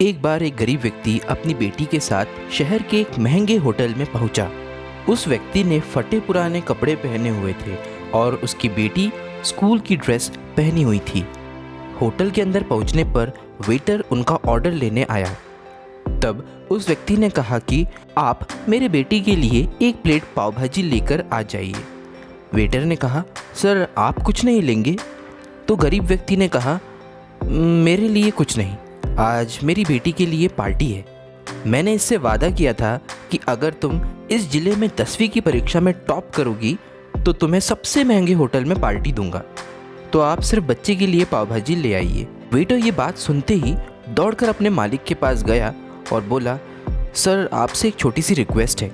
एक बार एक गरीब व्यक्ति अपनी बेटी के साथ शहर के एक महंगे होटल में पहुंचा। उस व्यक्ति ने फटे पुराने कपड़े पहने हुए थे और उसकी बेटी स्कूल की ड्रेस पहनी हुई थी। होटल के अंदर पहुंचने पर वेटर उनका ऑर्डर लेने आया। तब उस व्यक्ति ने कहा कि आप मेरे बेटी के लिए एक प्लेट पाव भाजी लेकर आ जाइए। वेटर ने कहा, सर आप कुछ नहीं लेंगे? तो गरीब व्यक्ति ने कहा, मेरे लिए कुछ नहीं, आज मेरी बेटी के लिए पार्टी है। मैंने इससे वादा किया था कि अगर तुम इस जिले में 10वीं की परीक्षा में टॉप करोगी तो तुम्हें सबसे महंगे होटल में पार्टी दूंगा, तो आप सिर्फ बच्चे के लिए पाव भाजी ले आइए। वेटर ये बात सुनते ही दौड़कर अपने मालिक के पास गया और बोला, सर आपसे एक छोटी सी रिक्वेस्ट है,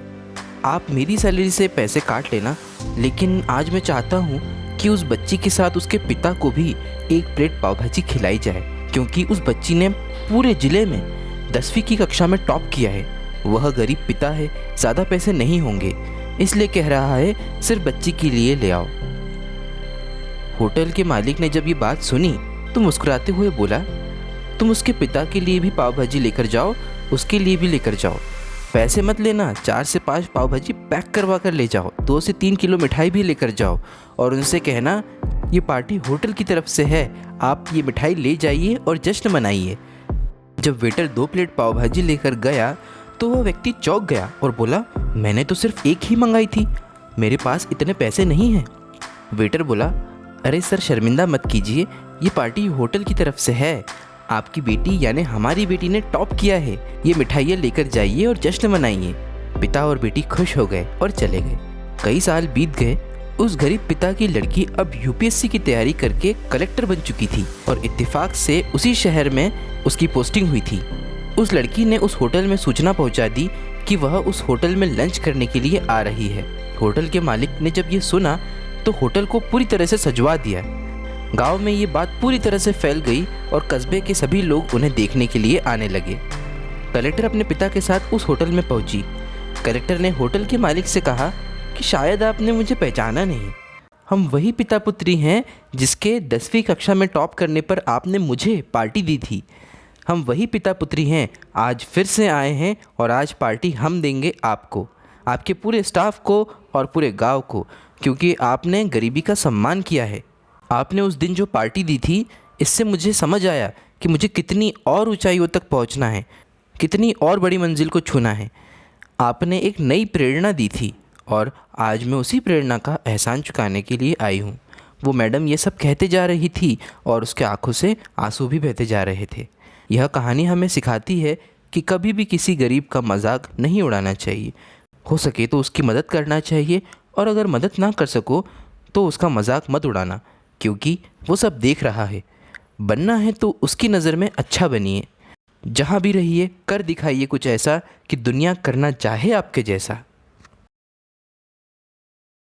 आप मेरी सैलरी से पैसे काट लेना, लेकिन आज मैं चाहता हूँ कि उस बच्ची के साथ उसके पिता को भी एक प्लेट पाव भाजी खिलाई जाए, क्योंकि उस बच्ची ने पूरे ज़िले में 10वीं की कक्षा में टॉप किया है। वह गरीब पिता है, ज़्यादा पैसे नहीं होंगे, इसलिए कह रहा है सिर्फ बच्ची के लिए ले आओ। होटल के मालिक ने जब ये बात सुनी तो मुस्कुराते हुए बोला, तुम उसके पिता के लिए भी पाव भाजी लेकर जाओ, उसके लिए भी लेकर जाओ, पैसे मत लेना, 4 से 5 पाव भाजी पैक करवा कर ले जाओ, 2 से 3 किलो मिठाई भी लेकर जाओ और उनसे कहना ये पार्टी होटल की तरफ से है, आप ये मिठाई ले जाइए और जश्न मनाइए। जब वेटर 2 प्लेट पाव भाजी लेकर गया तो वह व्यक्ति चौंक गया और बोला, मैंने तो सिर्फ एक ही मंगाई थी, मेरे पास इतने पैसे नहीं हैं। वेटर बोला, अरे सर शर्मिंदा मत कीजिए, ये पार्टी होटल की तरफ से है, आपकी बेटी यानी हमारी बेटी ने टॉप किया है, ये मिठाइयाँ लेकर जाइए और जश्न मनाइए। पिता और बेटी खुश हो गए और चले गए। कई साल बीत गए। उस गरीब पिता की लड़की अब यूपीएससी की तैयारी करके कलेक्टर बन चुकी थी और इत्तेफाक से उसी शहर में उसकी पोस्टिंग हुई थी। उस लड़की ने उस होटल में सूचना पहुंचा दी कि वह उस होटल में लंच करने के लिए आ रही है। होटल के मालिक ने जब ये सुना तो होटल को पूरी तरह से सजवा दिया। गांव में ये बात पूरी तरह से फैल गई और कस्बे के सभी लोग उन्हें देखने के लिए आने लगे। कलेक्टर अपने पिता के साथ उस होटल में पहुंची। कलेक्टर ने होटल के मालिक से कहा कि शायद आपने मुझे पहचाना नहीं, हम वही पिता पुत्री हैं जिसके 10वीं कक्षा में टॉप करने पर आपने मुझे पार्टी दी थी। हम वही पिता पुत्री हैं, आज फिर से आए हैं और आज पार्टी हम देंगे आपको, आपके पूरे स्टाफ को और पूरे गांव को, क्योंकि आपने गरीबी का सम्मान किया है। आपने उस दिन जो पार्टी दी थी, इससे मुझे समझ आया कि मुझे कितनी और ऊंचाइयों तक पहुंचना है, कितनी और बड़ी मंजिल को छूना है। आपने एक नई प्रेरणा दी थी और आज मैं उसी प्रेरणा का एहसान चुकाने के लिए आई हूँ। वो मैडम ये सब कहते जा रही थी और उसके आंखों से आंसू भी बहते जा रहे थे। यह कहानी हमें सिखाती है कि कभी भी किसी गरीब का मजाक नहीं उड़ाना चाहिए। हो सके तो उसकी मदद करना चाहिए और अगर मदद ना कर सको तो उसका मजाक मत उड़ाना, क्योंकि वो सब देख रहा है। बनना है तो उसकी नज़र में अच्छा बनिए। जहाँ भी रहिए कर दिखाइए कुछ ऐसा कि दुनिया करना चाहे आपके जैसा।